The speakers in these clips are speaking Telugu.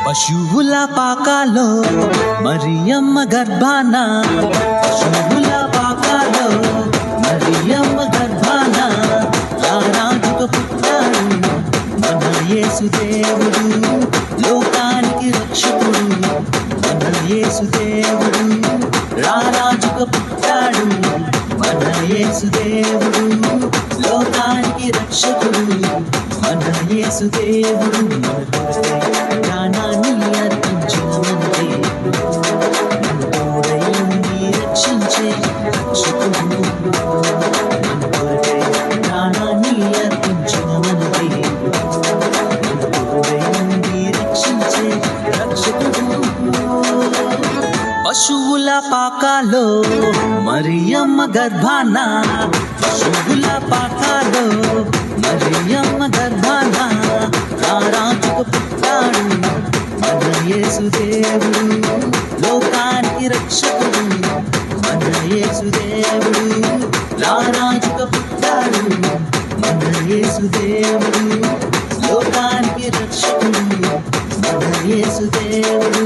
పశువుల పాకాలో మరియమ్మ గర్భాన, పశువుల పాకాలో మరియమ్మ గర్భాన, రారాజుగా పుట్టాడు మన యేసుదేవుడు, లోకానికి రక్షకుడు. మన యేసుదేవుడు రారాజుగా పుట్టాడు మన యేసుదేవుడు, లోకానికి రక్షకుడు. మన యేసుదేవుడు ప్రాణాన్ని అర్పించిన మన దేవుడు, తోడై ఉండి రక్షించే రక్షకుడు. మన కొరకై ప్రాణాన్ని అర్పించిన మన దేవుడు, తోడై ఉండి రక్షించే రక్షకుడు. పశువుల పాకాలో మరియమ్మ గర్భాన, పశువుల పాకాలో మరియమ్మ గర్భాన, రారాజుగా పుట్టాడు మన యేసుదేవుడు, లోకానికి రక్షకుడు. మన యేసుదేవుడు రారాజుగా పుట్టాడు మన యేసుదేవుడు, లోకానికి రక్షకుడు. మన యేసుదేవుడు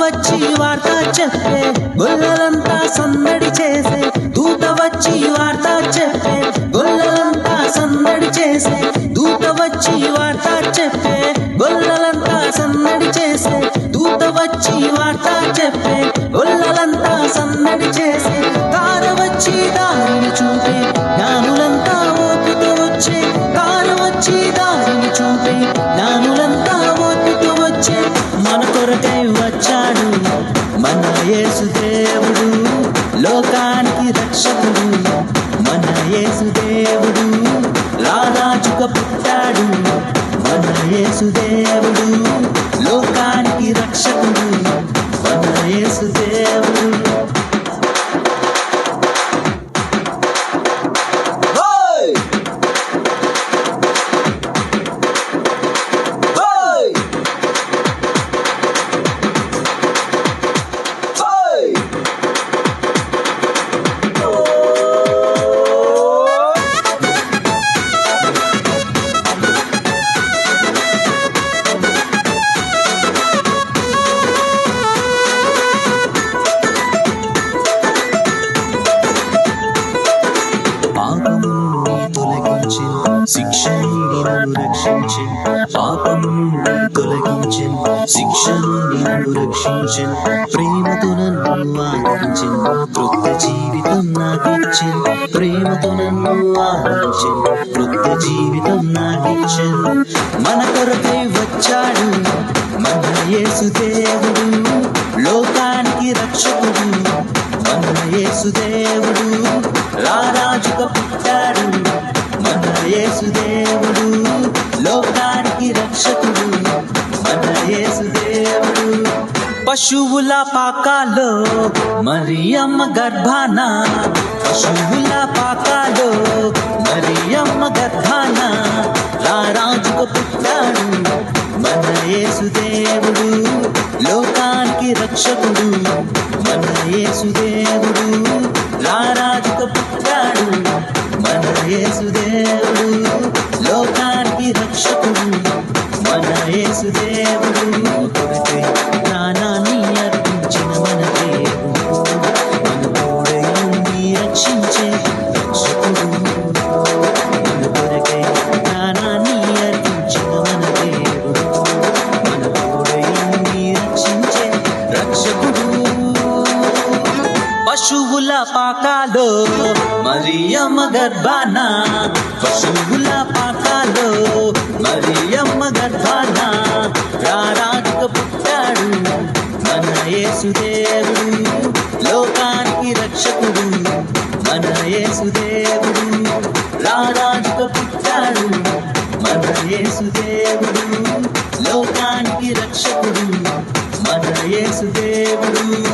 వచ్చి వార్త చెప్పే, గొల్లలంతా సందడి చేసే. దూత వచ్చి వార్త చెప్పే, గొల్లలంతా సందడి చేసే. దూత వచ్చి వార్త చెప్పే, గొల్లలంతా సందడి చేసే. దూత వచ్చి వార్త చెప్పే, గొల్లలంతా సందడి చేసే. తార వచ్చి దారిని చూపే, జ్ఞానులంతా ఓపితో వచ్చే. తార వచ్చి దారిని చూపే, జ్ఞానులంతా ఓపితో వచ్చే. మన కొరకై వచ్చాడు మన యేసుదేవుడు, లోకానికి రక్షకుడు. మన యేసుదేవుడు రారాజుగా పుట్టాడు మన యేసుదేవుడు, లోకానికి రక్షకుడు. మన యేసుదేవుడు శిక్ష నుండి నన్ను రక్షించి, పాపం నుండి తొలగించి, శిక్ష నుండి నన్ను రక్షించి, ప్రేమతో నన్ను ఆదరించి, క్రొత్త జీవితం నాకిచ్చి. ప్రేమతో నన్ను ఆదరించి, క్రొత్త జీవితం నాకిచ్చి. మన కొరకై వచ్చాడు మన యేసుదేవుడు, లోకానికి రక్షకుడు. మన యేసుదేవుడు రారాజుగా పుట్టాడు మన యేసుదేవుడు, లోకానికి రక్షకుడు. మన యేసుదేవుడు పశువుల పాకాలో మరియమ్మ గర్భాన, పశువుల పాకాలో మరియమ్మ గర్భాన, రారాజుగా పుట్టాడు మన యేసుదేవుడు, లోకానికి రక్షకుడు. మన యేసుదేవుడు రారాజుగా పుట్టాడు మన యేసుదేవుడు, లోకానికి రక్షకుడు. మన యేసుదేవుడు కొరకై ప్రాణాన్ని అర్పించిన మన దేవుడు, మన తోడై ఉండి రక్షించే రక్షకుడు. మన కొరకై ప్రాణాన్ని అర్పించిన మన దేవుడు, మన తోడై ఉండి రక్షించే రక్షకుడు. పశువుల పాకాలో మరియమ్మ గర్భాన, పశువుల పాకాలో మరియమ్మ గర్భాన రారాజుగా పుట్టాడు మన యేసుదేవుడు. లోకానికి రక్షకుడు మన యేసుదేవుడు. రారాజుగా పుట్టాడు మన యేసుదేవుడు. లోకానికి రక్షకుడు మన యేసుదేవుడు.